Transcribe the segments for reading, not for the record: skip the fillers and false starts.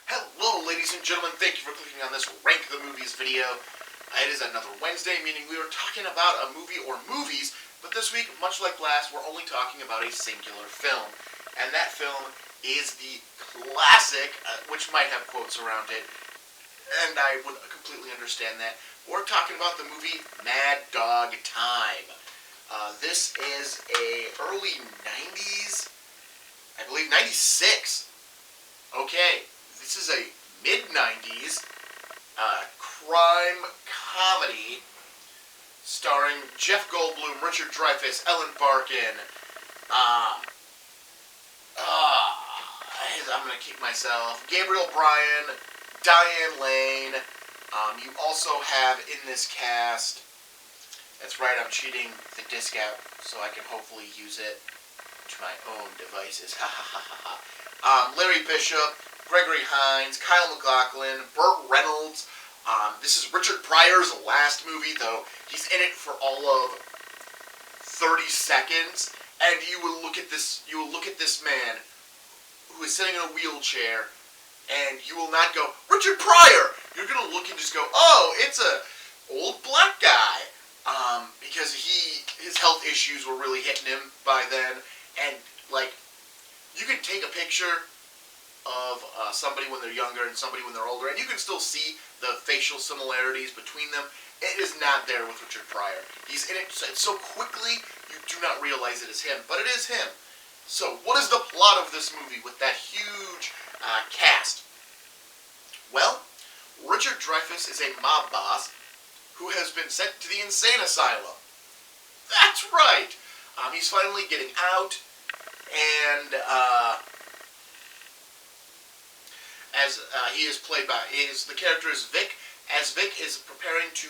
Hello, ladies and gentlemen. Thank you for clicking on this Rank the Movies video. It is another Wednesday, meaning we are talking about a movie or movies, but this week, much like last, we're only talking about a singular film. And that film is the classic, which might have quotes around it, and I would completely understand that. We're talking about the movie Mad Dog Time. This is a early 90s, I believe 96. Okay. This is a mid-90s crime comedy starring Jeff Goldblum, Richard Dreyfuss, Ellen Barkin. I'm going to kick myself. Gabriel Bryan, Diane Lane. You also have in this cast, that's right, I'm cheating the disc out so I can hopefully use it to my own devices. Larry Bishop, Gregory Hines, Kyle MacLachlan, Burt Reynolds. This is Richard Pryor's last movie, though. He's in it for all of 30 seconds, and you will look at this man who is sitting in a wheelchair, and you will not go, Richard Pryor! You're going to look and just go, oh, it's a old black guy. Because his health issues were really hitting him by then, and, you can take a picture of somebody when they're younger and somebody when they're older, and you can still see the facial similarities between them. It is not there with Richard Pryor. He's in it so quickly you do not realize it is him, but it is him. So, what is the plot of this movie with that huge cast? Well, Richard Dreyfuss is a mob boss who has been sent to the insane asylum. That's right! He's finally getting out, and the character is Vic. As Vic is preparing to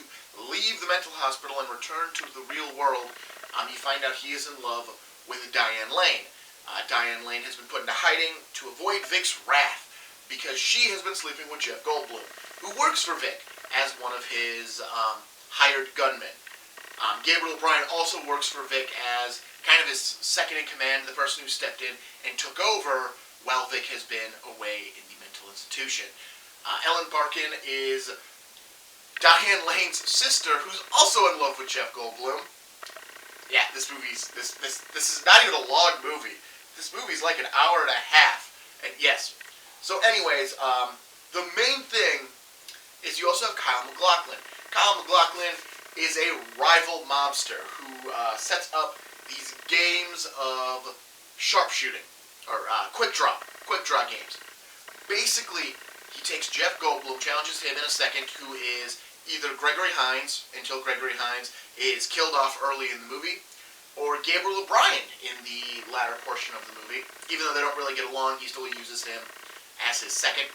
leave the mental hospital and return to the real world, you find out he is in love with Diane Lane. Diane Lane has been put into hiding to avoid Vic's wrath because she has been sleeping with Jeff Goldblum, who works for Vic as one of his hired gunmen. Gabriel Bryan also works for Vic as kind of his second in command, the person who stepped in and took over while Vic has been away in the mental institution. Ellen Barkin is Diane Lane's sister, who's also in love with Jeff Goldblum. Yeah, this is not even a long movie. This movie's like an hour and a half. And yes. So anyways, the main thing is you also have Kyle MacLachlan. Kyle MacLachlan is a rival mobster who sets up these games of sharpshooting, or quick draw games. Basically, he takes Jeff Goldblum, challenges him in a second, who is either Gregory Hines, until Gregory Hines is killed off early in the movie, or Gabriel Bryan in the latter portion of the movie. Even though they don't really get along, he still uses him as his second.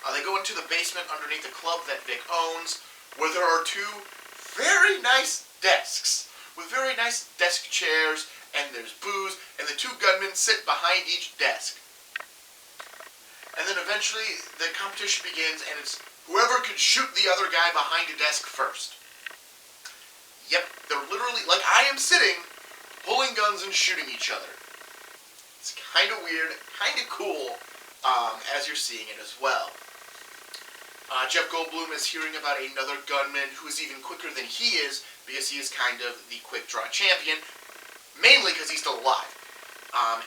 They go into the basement underneath the club that Vic owns, where there are two very nice desks, with very nice desk chairs, and there's booze, and the two gunmen sit behind each desk. And then eventually the competition begins, and it's whoever can shoot the other guy behind a desk first. Yep, they're literally, like I am sitting, pulling guns and shooting each other. It's kind of weird, kind of cool, as you're seeing it as well. Jeff Goldblum is hearing about another gunman who is even quicker than he is, because he is kind of the quick draw champion, mainly because he's still alive.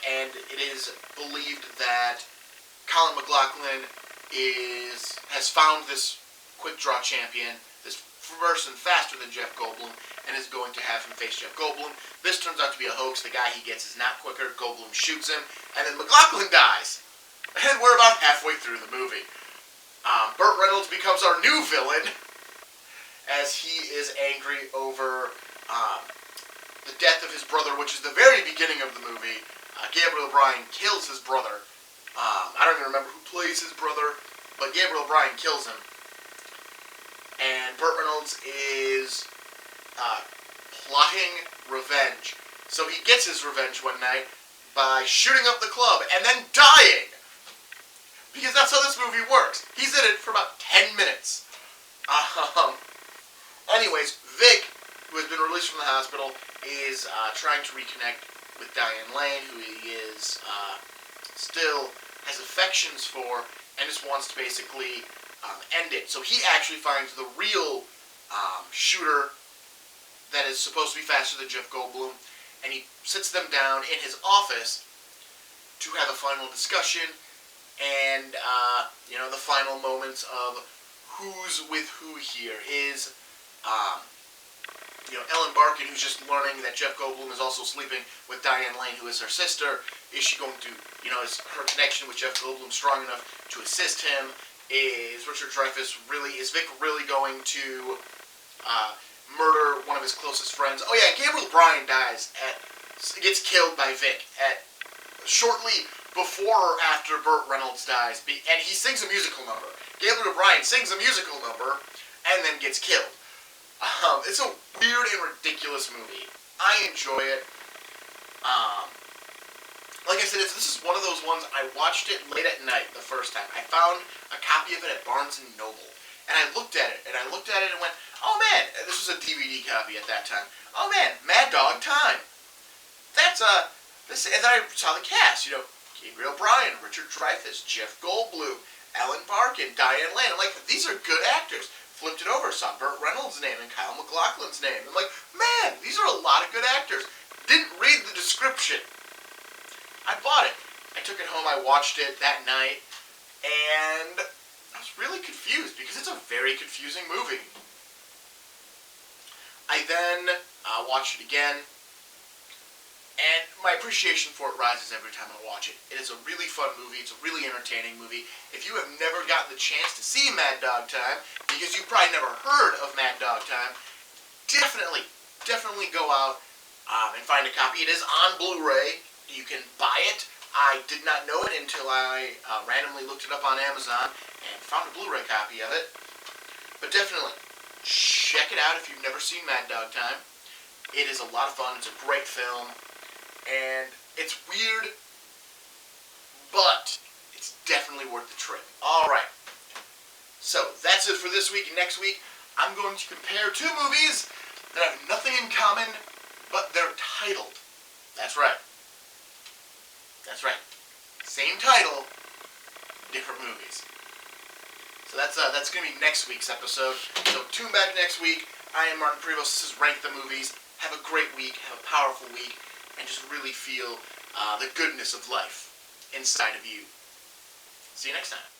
And it is believed that Kyle MacLachlan has found this quick draw champion, this person faster than Jeff Goldblum, and is going to have him face Jeff Goldblum. This turns out to be a hoax. The guy he gets is not quicker. Goldblum shoots him, and then MacLachlan dies. And we're about halfway through the movie. Burt Reynolds becomes our new villain, as he is angry over the death of his brother, which is the very beginning of the movie. Gabriel Bryan kills his brother. I don't even remember who plays his brother, but Gabriel Bryan kills him. And Burt Reynolds is plotting revenge. So he gets his revenge one night by shooting up the club and then dying. Because that's how this movie works. He's in it for about 10 minutes. Anyways, Vic, who has been released from the hospital, is trying to reconnect with Diane Lane, who he is still has affections for, and just wants to basically end it. So he actually finds the real shooter that is supposed to be faster than Jeff Goldblum, and he sits them down in his office to have a final discussion, and the final moments of who's with who here is Ellen Barkin, who's just learning that Jeff Goldblum is also sleeping with Diane Lane, who is her sister. Is she going to, is her connection with Jeff Goldblum strong enough to assist him? Is Vic really going to murder one of his closest friends? Oh yeah, Gabriel Bryan gets killed by Vic shortly before or after Burt Reynolds dies, and he sings a musical number. Gabriel Bryan sings a musical number and then gets killed. It's a weird and ridiculous movie. I enjoy it. Like I said, this is one of those ones, I watched it late at night the first time. I found a copy of it at Barnes & Noble, and I looked at it, and went, oh man, this was a DVD copy at that time. Oh man, Mad Dog Time. And then I saw the cast, Gabriel Bryan, Richard Dreyfuss, Jeff Goldblum, Ellen Barkin, Diane Lane. I'm like, these are good actors. Flipped it over, saw Burt Reynolds' name and Kyle MacLachlan's name. I'm like, man, these are a lot of good actors. Didn't read the description. I bought it. I took it home, I watched it that night, and I was really confused because it's a very confusing movie. I then watched it again, and my appreciation for it rises every time I watch it. It is a really fun movie. It's a really entertaining movie. If you have never gotten the chance to see Mad Dog Time, because you've probably never heard of Mad Dog Time, definitely go out and find a copy. It is on Blu-ray. You can buy it. I did not know it until I randomly looked it up on Amazon and found a Blu-ray copy of it. But definitely, check it out if you've never seen Mad Dog Time. It is a lot of fun. It's a great film. And it's weird, but it's definitely worth the trip. Alright, so that's it for this week. Next week, I'm going to compare two movies that have nothing in common, but they're titled. That's right. Same title, different movies. So that's going to be next week's episode. So tune back next week. I am Martin Prevost. This is Rank the Movies. Have a great week. Have a powerful week. And just really feel the goodness of life inside of you. See you next time.